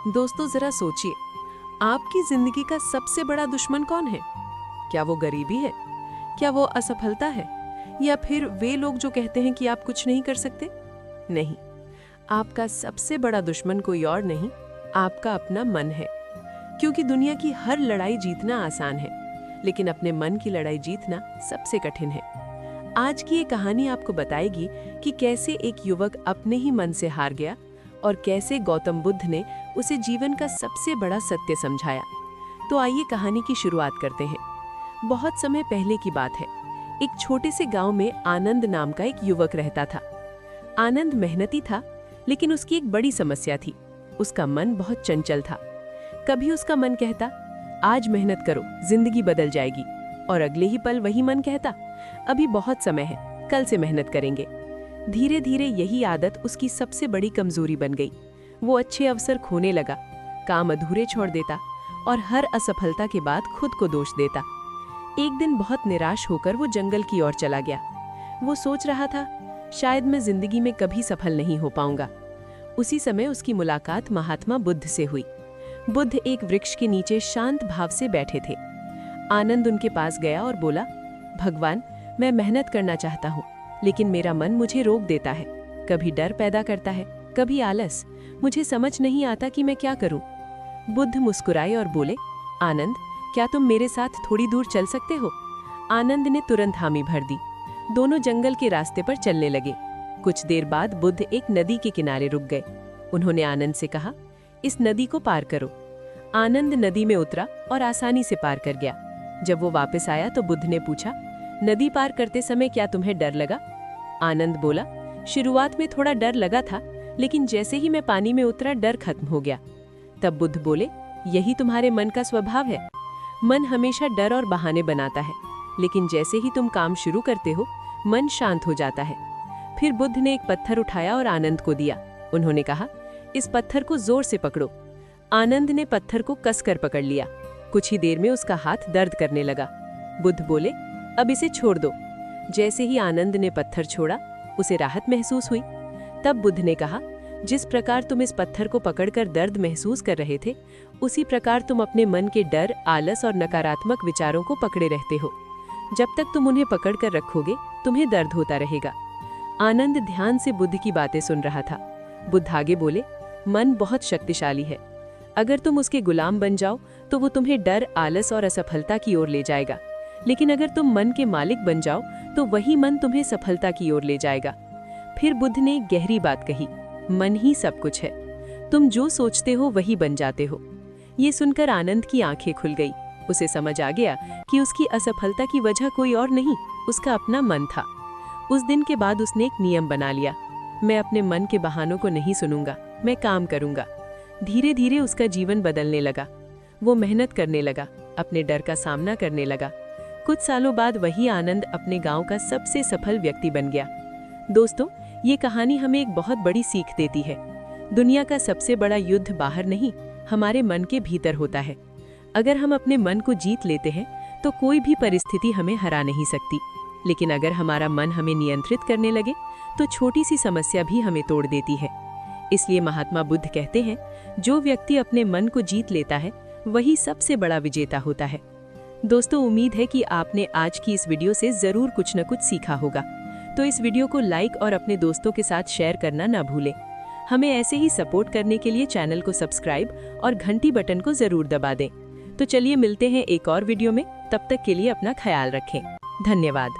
दोस्तों जरा सोचिए, आपकी जिंदगी का सबसे बड़ा दुश्मन कौन है? क्या वो गरीबी है? क्या वो असफलता है? या फिर वे लोग जो कहते हैं कि आप कुछ नहीं कर सकते? नहीं, आपका सबसे बड़ा दुश्मन कोई और नहीं, आपका अपना मन है। क्योंकि दुनिया की हर लड़ाई जीतना आसान है, लेकिन अपने मन की लड़ाई जीतना सबसे कठिन है। आज की ये कहानी आपको बताएगी कि कैसे एक युवक अपने ही मन से हार गया और कैसे गौतम बुद्ध ने उसे जीवन का सबसे बड़ा सत्य समझाया। तो आइए कहानी की शुरुआत करते हैं। बहुत समय पहले की बात है। एक छोटे से गांव में आनंद नाम का एक युवक रहता था। आनंद मेहनती था, लेकिन उसकी एक बड़ी समस्या थी। उसका मन बहुत चंचल था। कभी उसका मन कहता, आज मेहनत करो, जिंदगी बदल जाएगी, और अगले ही पल वही मन कहता, अभी बहुत समय है, कल से मेहनत करेंगे। धीरे धीरे यही आदत उसकी सबसे बड़ी कमजोरी बन गई। वो अच्छे अवसर खोने लगा, काम अधूरे छोड़ देता और हर असफलता के बाद खुद को दोष देता। एक दिन बहुत निराश होकर वो जंगल की ओर चला गया। वो सोच रहा था, शायद मैं जिंदगी में कभी सफल नहीं हो पाऊंगा। उसी समय उसकी मुलाकात महात्मा बुद्ध से हुई। बुद्ध एक वृक्ष के नीचे शांत भाव से बैठे थे। आनंद उनके पास गया और बोला, भगवान, मैं मेहनत करना चाहता हूँ, लेकिन मेरा मन मुझे रोक देता है। कभी डर पैदा करता है, कभी आलस। मुझे समझ नहीं आता कि मैं क्या करूं। बुद्ध मुस्कुराए और बोले, आनंद, क्या तुम मेरे साथ थोड़ी दूर चल सकते हो? आनंद ने तुरंत हामी भर दी। दोनों जंगल के रास्ते पर चलने लगे। कुछ देर बाद बुद्ध एक नदी के किनारे रुक गए। उन्होंने आनंद से कहा, इस नदी को पार करो। आनंद नदी में उतरा और आसानी से पार कर गया। जब वो वापस आया तो बुद्ध ने पूछा, नदी पार करते समय क्या तुम्हें डर लगा? आनंद बोला, शुरुआत में थोड़ा डर लगा था, लेकिन जैसे ही मैं पानी में उतरा डर खत्म हो गया। तब बुद्ध बोले, यही तुम्हारे मन का स्वभाव है। मन हमेशा डर और बहाने बनाता है, लेकिन जैसे ही तुम काम शुरू करते हो, मन शांत हो जाता है। फिर बुद्ध ने एक पत्थर उठाया और आनंद को दिया। उन्होंने कहा, इस पत्थर को जोर से पकड़ो। आनंद ने पत्थर को कसकर पकड़ लिया। कुछ ही देर में उसका हाथ दर्द करने लगा। बुद्ध बोले, अब इसे छोड़ दो। जैसे ही आनंद ने पत्थर छोड़ा, उसे राहत महसूस हुई। तब बुद्ध ने कहा, जिस प्रकार तुम इस पत्थर को पकड़कर दर्द महसूस कर रहे थे, उसी प्रकार तुम अपने मन के डर, आलस और नकारात्मक विचारों को पकड़े रहते हो। जब तक तुम उन्हें पकड़कर रखोगे, तुम्हें दर्द होता रहेगा। आनंद ध्यान से बुद्ध की बातें सुन रहा था। बुद्ध आगे बोले, मन बहुत शक्तिशाली है। अगर तुम उसके गुलाम बन जाओ तो वो तुम्हें डर, आलस और असफलता की ओर ले जाएगा। लेकिन अगर तुम मन के मालिक बन जाओ तो वही मन तुम्हें सफलता की ओर ले जाएगा। फिर बुद्ध ने एक गहरी बात कही, मन ही सब कुछ है। तुम जो सोचते हो वही बन जाते हो। ये सुनकर आनंद की आंखें खुल गई। उसे समझ आ गया कि उसकी असफलता की वजह कोई और नहीं, उसका अपना मन था। उस दिन के बाद उसने एक नियम बना लिया, मैं अपने मन के बहानों को नहीं सुनूंगा, मैं काम करूंगा। धीरे धीरे उसका जीवन बदलने लगा। वो मेहनत करने लगा, अपने डर का सामना करने लगा। कुछ सालों बाद वही आनंद अपने गांव का सबसे सफल व्यक्ति बन गया। दोस्तों, ये कहानी हमें एक बहुत बड़ी सीख देती है। दुनिया का सबसे बड़ा युद्ध बाहर नहीं, हमारे मन के भीतर होता है। अगर हम अपने मन को जीत लेते हैं तो कोई भी परिस्थिति हमें हरा नहीं सकती। लेकिन अगर हमारा मन हमें नियंत्रित करने लगे तो छोटी सी समस्या भी हमें तोड़ देती है। इसलिए महात्मा बुद्ध कहते हैं, जो व्यक्ति अपने मन को जीत लेता है वही सबसे बड़ा विजेता होता है। दोस्तों, उम्मीद है कि आपने आज की इस वीडियो से जरूर कुछ न कुछ सीखा होगा। तो इस वीडियो को लाइक और अपने दोस्तों के साथ शेयर करना ना भूलें। हमें ऐसे ही सपोर्ट करने के लिए चैनल को सब्सक्राइब और घंटी बटन को जरूर दबा दें। तो चलिए मिलते हैं एक और वीडियो में। तब तक के लिए अपना ख्याल रखें। धन्यवाद।